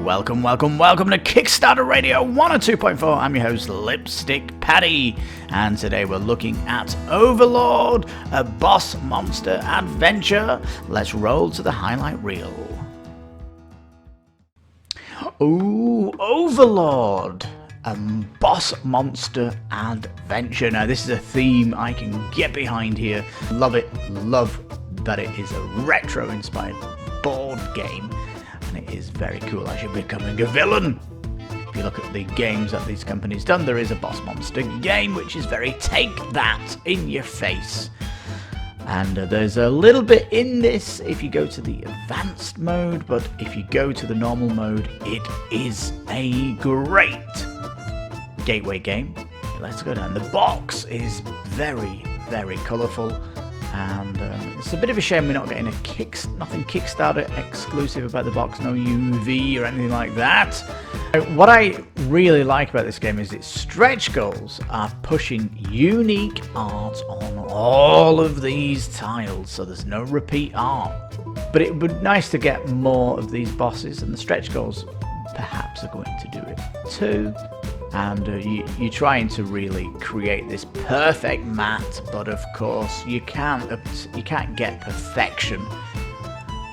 welcome to Kickstarter Radio 102.4. I'm your host, Lipstickpaddy, and today we're looking at Overlord, a boss monster adventure. Let's roll to the highlight reel. Ooh, Overlord, a boss monster adventure. Now this is a theme I can get behind here. Love it, love that it is a retro-inspired board game. And it is very cool as you're becoming a villain. If you look at the games that these companies done, there is a boss monster game, which is very take that in your face. And there's a little bit in this if you go to the advanced mode, but if you go to the normal mode, it is a great gateway game. Let's go down. The box is very, very colourful. And it's a bit of a shame we're not getting nothing Kickstarter exclusive about the box, no UV or anything like that. What I really like about this game is its stretch goals are pushing unique art on all of these tiles, so there's no repeat art. But it would be nice to get more of these bosses, and the stretch goals perhaps are going to do it too. And you're trying to really create this perfect mat, but of course you can't get perfection.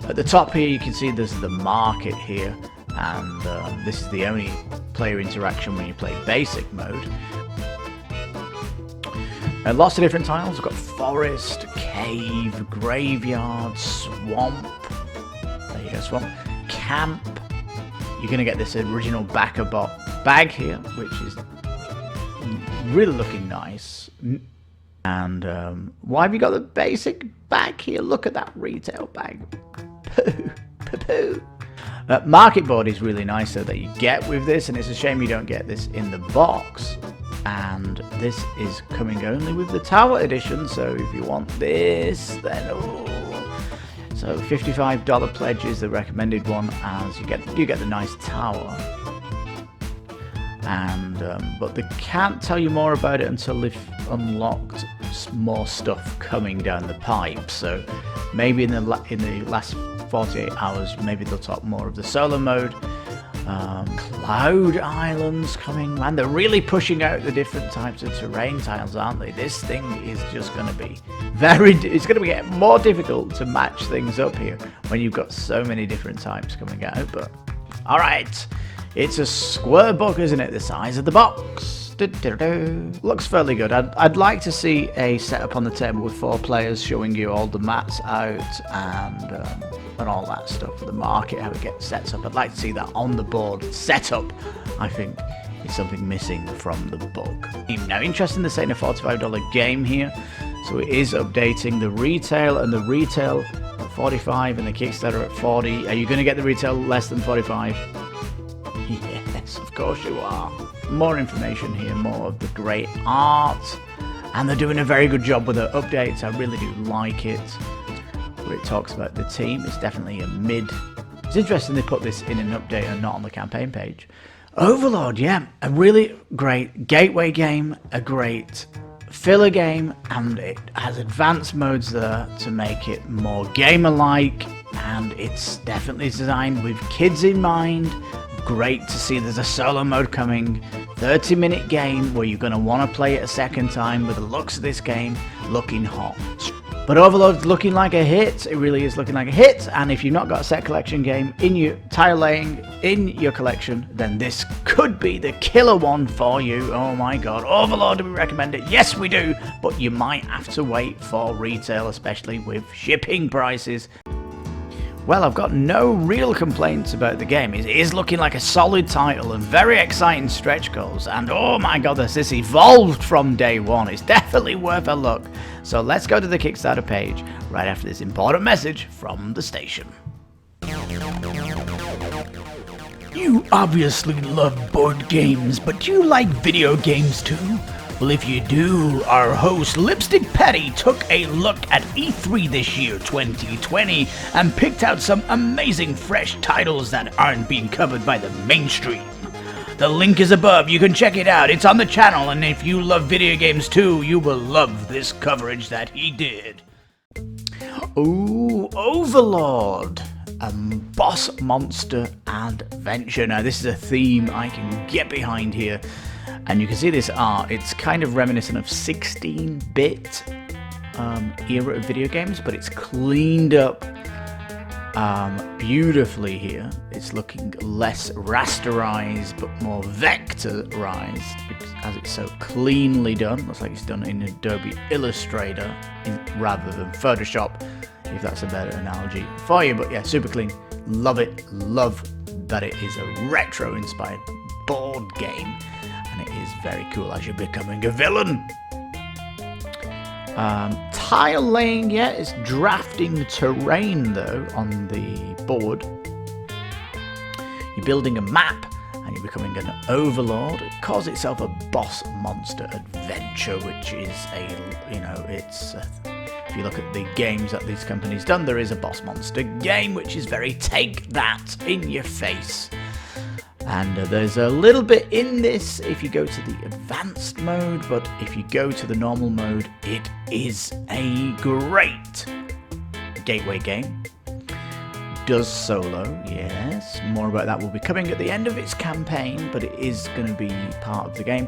At the top here you can see there's the market here, and this is the only player interaction when you play basic mode. Lots of different tiles. We've got forest, cave, graveyard, swamp. There you go, swamp. Camp. You're going to get this original backer bag here, which is really looking nice. And why have you got the basic bag here? Look at that retail bag. Poo, poo, poo. Market board is really nice though that you get with this, and it's a shame you don't get this in the box. And this is coming only with the Tower Edition, so if you want this, then so $55 pledge is the recommended one, as you get the nice tower. And but they can't tell you more about it until they've unlocked more stuff coming down the pipe. So maybe in the last 48 hours, maybe they'll talk more of the solo mode. Cloud Islands coming, man. They're really pushing out the different types of terrain tiles, aren't they? This thing is just going to be it's going to get more difficult to match things up here when you've got so many different types coming out. But all right, it's a square book, isn't it? The size of the box. Looks fairly good. I'd like to see a setup on the table with 4 players showing you all the mats out and all that stuff for the market, how it gets set up. I'd like to see that on the board setup. I think is something missing from the book. Now, interesting, they're saying a $45 game here, so it is updating the retail, and the retail at 45 and the Kickstarter at 40. Are you going to get the retail less than 45? Yes, of course you are. More information here, more of the great art, and they're doing a very good job with the updates. I really do like it. Where it talks about the team, it's definitely a mid. It's interesting they put this in an update and not on the campaign page. Overlord, yeah, a really great gateway game, a great filler game, and it has advanced modes there to make it more gamer-like, and it's definitely designed with kids in mind. Great to see there's a solo mode coming. 30-minute game where you're going to want to play it a second time with the looks of this game looking hot. But Overlord's looking like a hit. It really is looking like a hit. And if you've not got a set collection game in your tile laying in your collection, then this could be the killer one for you. Oh my god. Overlord, do we recommend it? Yes, we do. But you might have to wait for retail, especially with shipping prices. Well, I've got no real complaints about the game. It is looking like a solid title and very exciting stretch goals. And oh my god, this evolved from day one. It's definitely worth a look. So let's go to the Kickstarter page right after this important message from the station. You obviously love board games, but do you like video games too? Well, if you do, our host Lipstickpaddy took a look at E3 this year, 2020, and picked out some amazing fresh titles that aren't being covered by the mainstream. The link is above, you can check it out, it's on the channel, and if you love video games too, you will love this coverage that he did. Ooh, Overlord. a boss monster adventure. Now this is a theme I can get behind here, and you can see this art. It's kind of reminiscent of 16-bit era of video games, but it's cleaned up beautifully here. It's looking less rasterized but more vectorized, as it's so cleanly done. Looks like it's done in Adobe Illustrator rather than Photoshop, if that's a better analogy for you. But yeah, super clean. Love it. Love that it is a retro inspired board game, and it is very cool as you're becoming a villain. Tile laying, yeah, it's drafting terrain though on the board. You're building a map and you're becoming an overlord. It calls itself a boss monster adventure, which is if you look at the games that these companies done, there is a boss monster game, which is very take that in your face. And there's a little bit in this if you go to the advanced mode, but if you go to the normal mode, it is a great gateway game. Does solo, yes. More about that will be coming at the end of its campaign, but it is going to be part of the game.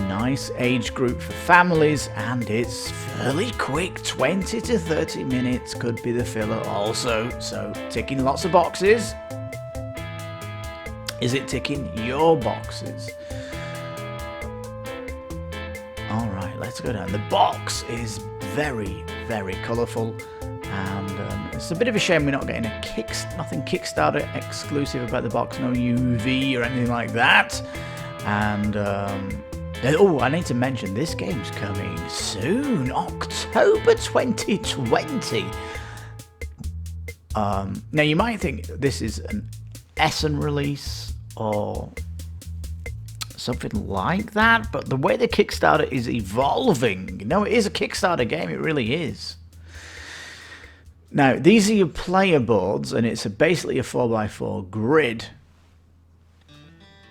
Nice age group for families, and it's fairly quick. 20 to 30 minutes could be the filler also, so ticking lots of boxes. Is it ticking your boxes? Alright, let's go down. The box is very, very colourful, and it's a bit of a shame we're not getting nothing Kickstarter exclusive about the box, no UV or anything like that. And I need to mention this game's coming soon, October 2020. Now you might think this is an Essen release or something like that, but the way the Kickstarter is evolving, no, it is a Kickstarter game, it really is. Now these are your player boards, and it's basically a 4x4 grid,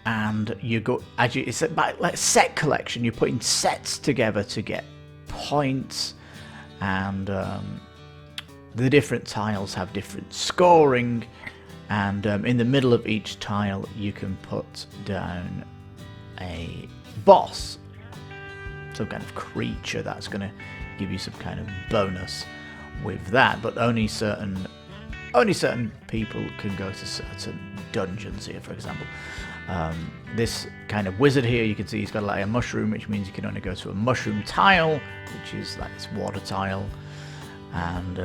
and you go it's about like set collection. You're putting sets together to get points, and the different tiles have different scoring. And in the middle of each tile you can put down a boss, some kind of creature that's going to give you some kind of bonus with that, but only certain people can go to certain dungeons here. For example, this kind of wizard here, you can see he's got like a mushroom, which means you can only go to a mushroom tile, which is like this water tile, and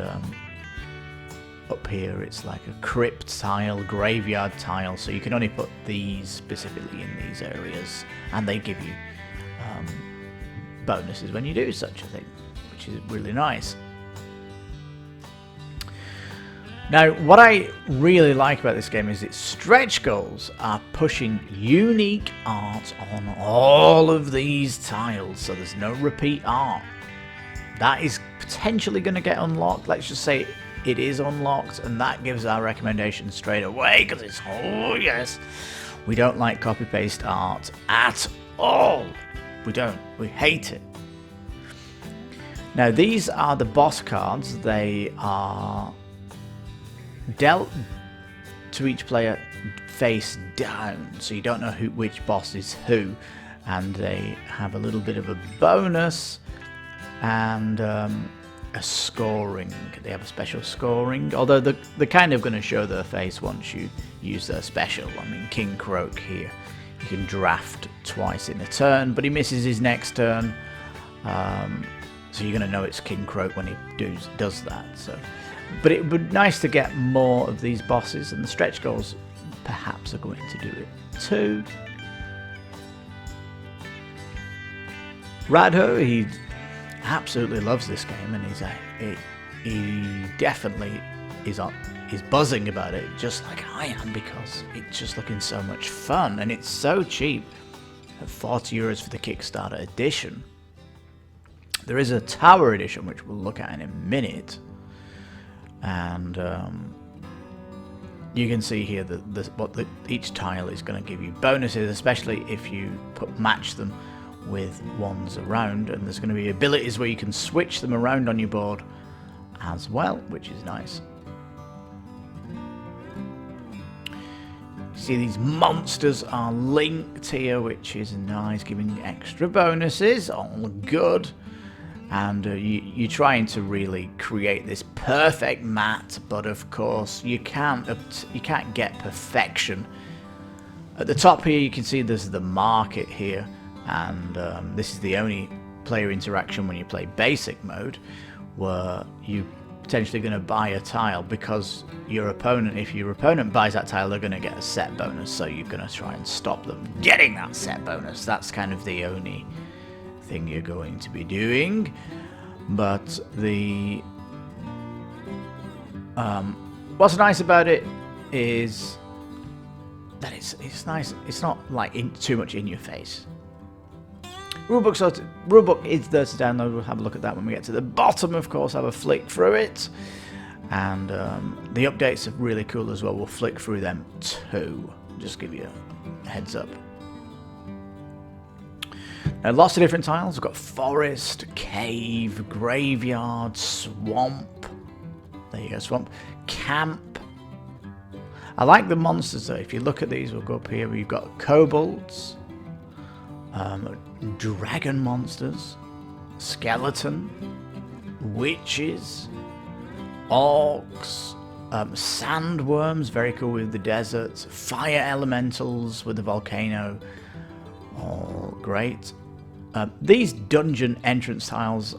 up here it's like a crypt tile, graveyard tile, so you can only put these specifically in these areas, and they give you bonuses when you do such a thing, which is really nice. Now what I really like about this game is its stretch goals are pushing unique art on all of these tiles, so there's no repeat art. That is potentially going to get unlocked. Let's just say it is unlocked, and that gives our recommendation straight away, because it's, oh yes, we don't like copy paste art at all. We don't. We hate it. Now these are the boss cards. They are dealt to each player face down, so you don't know which boss is who, and they have a little bit of a bonus and a scoring. They have a special scoring, although they're kind of going to show their face once you use their special. I mean, King Croak here, you can draft twice in a turn, but he misses his next turn, so you're going to know it's King Croak when he does that. So, but it would be nice to get more of these bosses, and the stretch goals perhaps are going to do it too. Radho, he absolutely loves this game, and he definitely is buzzing about it, just like I am, because it's just looking so much fun, and it's so cheap at €40 for the Kickstarter edition. There is a Tower edition, which we'll look at in a minute, and you can see here that each tile is going to give you bonuses, especially if you match them with ones around, and there's going to be abilities where you can switch them around on your board as well, which is nice. See, these monsters are linked here, which is nice, giving extra bonuses. All good. And you're trying to really create this perfect mat, but of course you can't get perfection. At the top here, you can see there's the market here, and this is the only player interaction when you play basic mode, where you potentially going to buy a tile because your opponent, if your opponent buys that tile, they're going to get a set bonus, so you're going to try and stop them getting that set bonus. That's kind of the only thing you're going to be doing. But the what's nice about it is that it's nice. It's not like too much in your face. Rulebook is there to download. We'll have a look at that when we get to the bottom, of course, have a flick through it. And the updates are really cool as well. We'll flick through them too. Just give you a heads up. Now, lots of different tiles. We've got forest, cave, graveyard, swamp. There you go, swamp. Camp. I like the monsters though. If you look at these, we'll go up here. We've got kobolds. Dragon monsters, skeleton, witches, orcs, sandworms, very cool with the deserts, fire elementals with the volcano, all great. These dungeon entrance tiles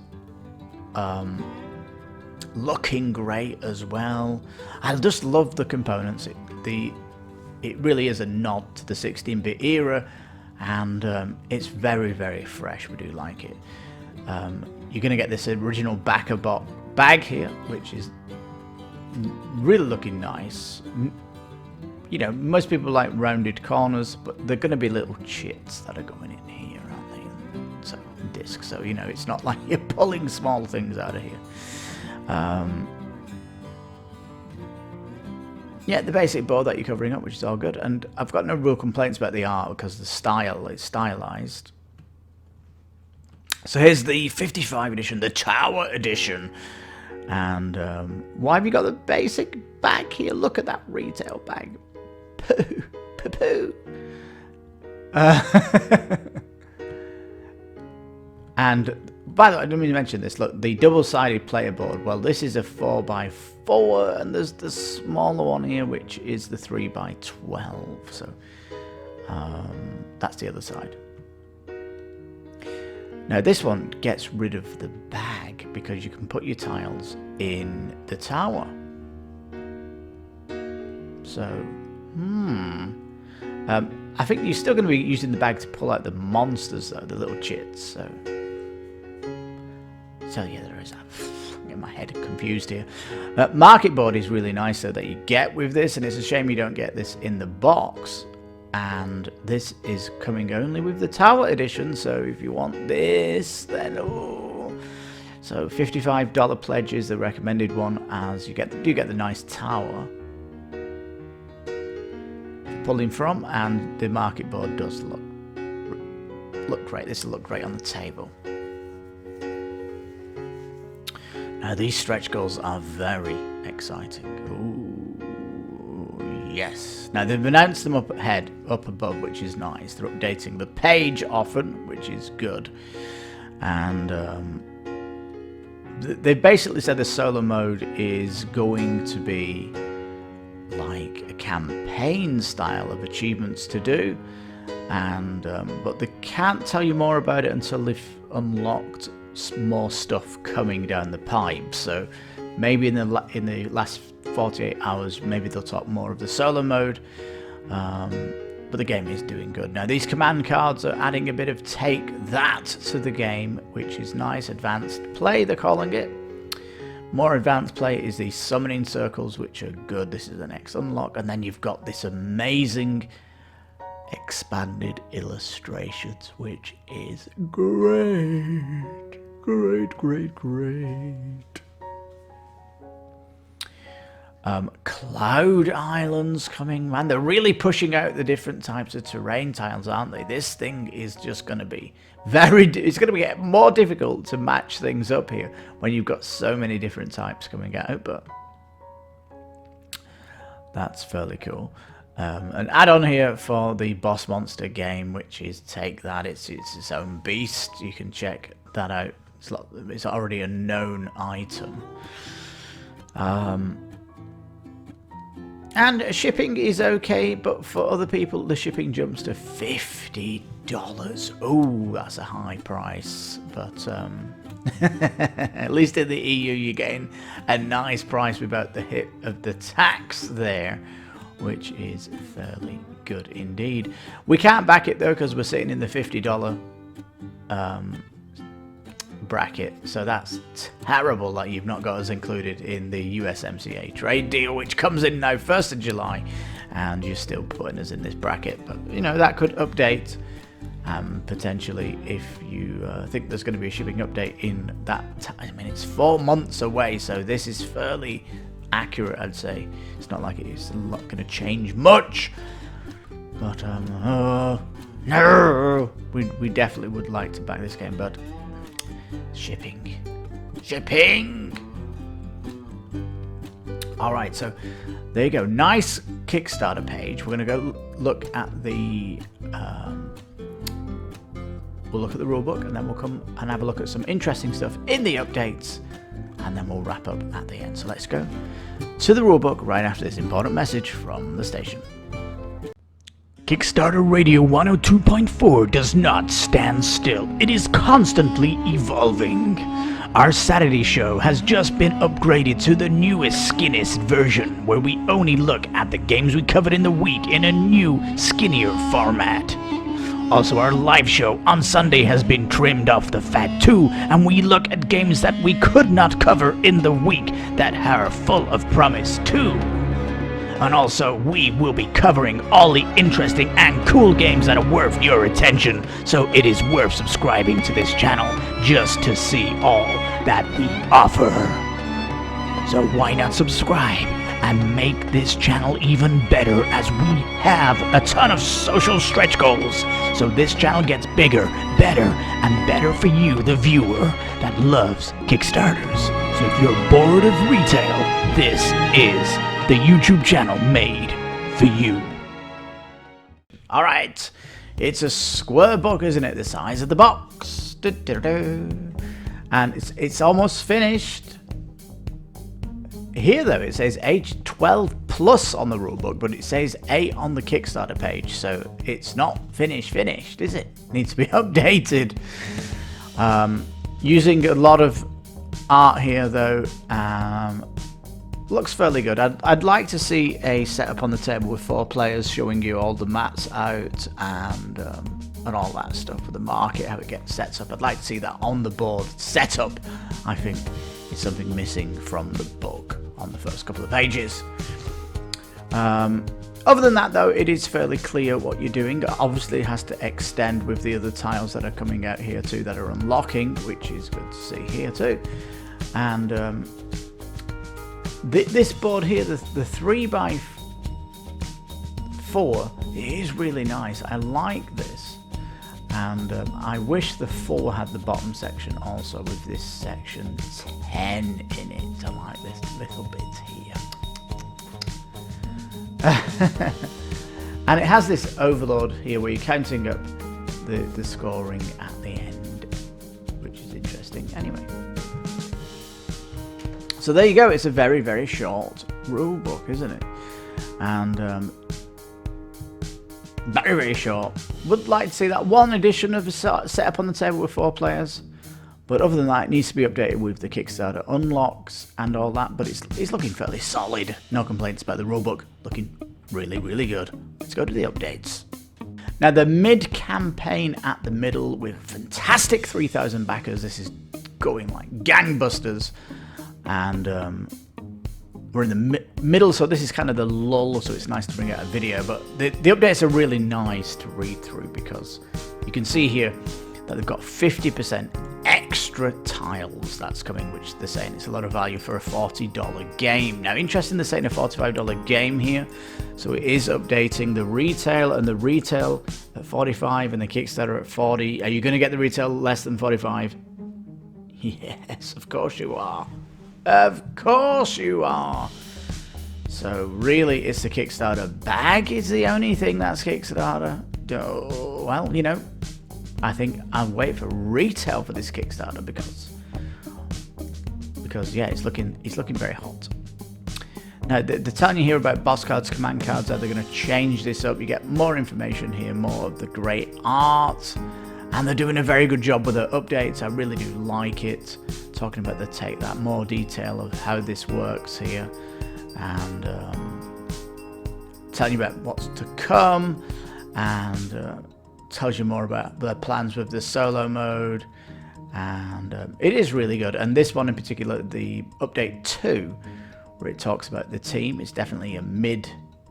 looking great as well. I just love the components. It really is a nod to the 16-bit era. And it's very, very fresh. We do like it. You're going to get this original backer bag here, which is really looking nice. You know, most people like rounded corners, but they're going to be little chits that are going in here, aren't they? So discs. So you know, it's not like you're pulling small things out of here. Yeah, the basic board that you're covering up, which is all good. And I've got no real complaints about the art because the style is stylized. So here's the 55 edition, the Tower edition. And why have you got the basic bag here? Look at that retail bag. Poo, poo, poo. And by the way, I didn't mean to mention this. Look, the double-sided player board. Well, this is a 4x4, and there's the smaller one here, which is the 3x12. So that's the other side. Now, this one gets rid of the bag because you can put your tiles in the tower. So, I think you're still going to be using the bag to pull out the monsters, though, the little chits. So yeah, there is that. I'm getting my head confused here. Market board is really nice, though, that you get with this, and it's a shame you don't get this in the box. And this is coming only with the Tower edition, so if you want this, then so $55 pledge is the recommended one, as you do get the nice tower pulling from, and the market board does look great. This will look great on the table. Now these stretch goals are very exciting. Ooh, yes. Now they've announced them up above, which is nice. They're updating the page often, which is good. And they basically said the solo mode is going to be like a campaign style of achievements to do, and but they can't tell you more about it until they've unlocked more stuff coming down the pipe. So maybe in the last 48 hours, maybe they'll talk more of the solo mode. But the game is doing good. Now these command cards are adding a bit of take that to the game, which is nice. Advanced play, they're calling it. More advanced play is these summoning circles, which are good. This is the next unlock. And then you've got this amazing expanded illustrations, which is great. Great. Cloud islands coming, man. They're really pushing out the different types of terrain tiles, aren't they? This thing is just going to be it's going to get more difficult to match things up here when you've got so many different types coming out, but that's fairly cool. an add-on here for the boss monster game, which is Take That. It's its own beast. You can check that out. It's already a known item. And shipping is okay, but for other people the shipping jumps to $50. Oh, that's a high price, but at least in the EU you're getting a nice price without the hit of the tax there, which is fairly good indeed. We can't back it though because we're sitting in the $50 bracket, so that's terrible that you've not got us included in the USMCA trade deal, which comes in now 1st of July, and you're still putting us in this bracket. But you know, that could update potentially if you think there's going to be a shipping update in that I mean, it's 4 months away, so this is fairly accurate, I'd say. It's not like it's not going to change much, but no, we definitely would like to back this game, but shipping. All right, so there you go. Nice Kickstarter page. We're going to go look at the we'll look at the rulebook, and then we'll come and have a look at some interesting stuff in the updates, and then we'll wrap up at the end. So let's go to the rulebook right after this important message from the station. Kickstarter Radio 102.4 does not stand still. It is constantly evolving. Our Saturday show has just been upgraded to the newest, skinniest version, where we only look at the games we covered in the week in a new, skinnier format. Also, our live show on Sunday has been trimmed off the fat too, and we look at games that we could not cover in the week that are full of promise too. And also, we will be covering all the interesting and cool games that are worth your attention, so it is worth subscribing to this channel just to see all that we offer. So why not subscribe and make this channel even better, as we have a ton of social stretch goals, so this channel gets bigger, better, and better for you, the viewer that loves Kickstarters. So if you're bored of retail, this is the YouTube channel made for you. All right, it's a square book, isn't it? The size of the box. And it's almost finished. Here though, it says age 12 plus on the rulebook, but it says 8 on the Kickstarter page, so it's not finished, is it? Needs to be updated. Using a lot of art here though. Looks fairly good. I'd like to see a setup on the table with 4 players, showing you all the mats out and all that stuff for the market, how it gets set up. I'd like to see that on the board set up. I think it's something missing from the book on the first couple of pages. Other than that though, it is fairly clear what you're doing. Obviously it has to extend with the other tiles that are coming out here too, that are unlocking, which is good to see here too. And this board here, the 3x4, is really nice. I like this, and I wish the 4 had the bottom section also with this section 10 in it. I like this little bit here. And it has this Overlord here where you're counting up the scoring at the end, which is interesting. Anyway. So there you go, it's a very, very short rule book, isn't it? And very, very short. Would like to see that one edition of a setup on the table with 4 players. But other than that, it needs to be updated with the Kickstarter unlocks and all that. But it's looking fairly solid. No complaints about the rulebook. Looking really, really good. Let's go to the updates. Now, the mid-campaign at the middle with fantastic 3,000 backers. This is going like gangbusters. And we're in the middle, so this is kind of the lull, so it's nice to bring out a video. But the updates are really nice to read through, because you can see here that they've got 50% extra tiles that's coming, which they're saying it's a lot of value for a $40 game. Now, interesting, they're saying a $45 game here, so it is updating the retail, and the retail at 45 and the Kickstarter at 40. Are you going to get the retail less than 45? Yes, of course you are. Of course you are. So really, it's the Kickstarter bag is the only thing that's Kickstarter. Well, you know, I think I'll wait for retail for this Kickstarter because yeah, it's looking very hot. Now they're telling you here about boss cards, command cards, how they're going to change this up. You get more information here, more of the great art, and they're doing a very good job with the updates. I really do like it. Talking about that more detail of how this works here, and telling you about what's to come, and tells you more about their plans with the solo mode, and it is really good. And this one in particular, the update 2, where it talks about the team, it's definitely a mid.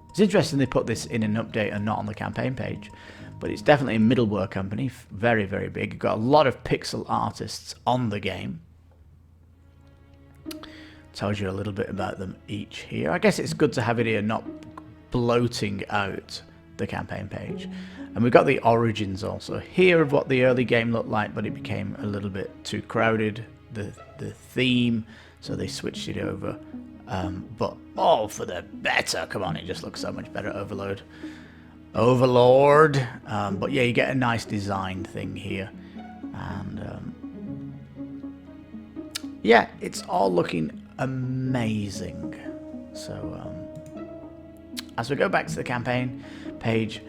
It's interesting they put this in an update and not on the campaign page, but it's definitely a middleware company, very, very big. Got a lot of pixel artists on the game. Tells you a little bit about them each here. I guess it's good to have it here, not bloating out the campaign page. And we've got the origins also here of what the early game looked like, but it became a little bit too crowded, the theme, so they switched it over. But all for the better. Come on, it just looks so much better. Overlord. But yeah, you get a nice design thing here, and yeah, it's all looking amazing. So as we go back to the campaign page,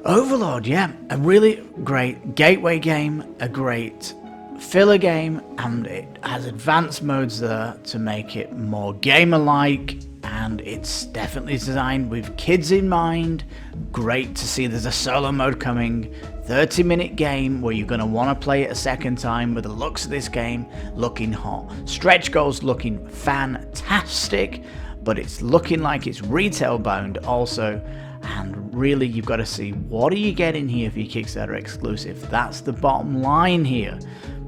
Overlord, yeah, a really great gateway game, a great filler game, and it has advanced modes there to make it more gamer-like, and it's definitely designed with kids in mind. Great to see there's a solo mode coming. 30-minute game where you're going to want to play it a second time, with the looks of this game looking hot. Stretch goals looking fantastic, but it's looking like it's retail bound also. And really, you've got to see what are you getting here for your Kickstarter exclusive. That's the bottom line here,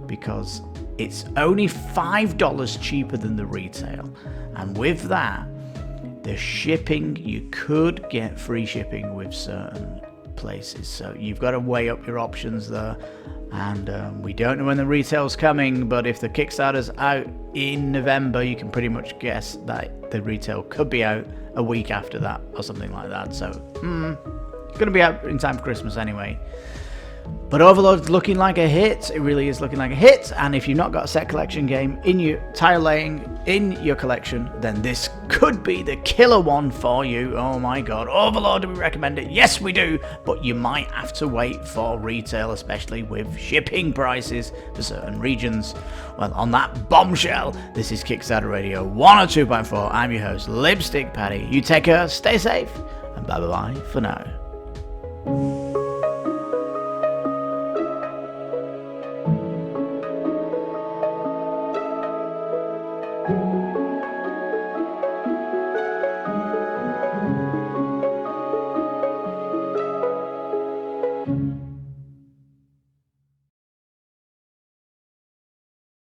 because it's only $5 cheaper than the retail. And with that, the shipping, you could get free shipping with certain places. So you've got to weigh up your options there. And we don't know when the retail's coming, but if the Kickstarter's out in November, you can pretty much guess that the retail could be out a week after that or something like that. So it's going to be out in time for Christmas anyway. But Overlord's looking like a hit. It really is looking like a hit. And if you've not got a set collection game in your tile laying in your collection, then this could be the killer one for you. Oh my god, Overlord, do we recommend it? Yes, we do. But you might have to wait for retail, especially with shipping prices for certain regions. Well, on that bombshell, this is Kickstarter Radio 102.4. I'm your host, Lipstickpaddy. You take care, stay safe, and bye-bye for now. Thank you.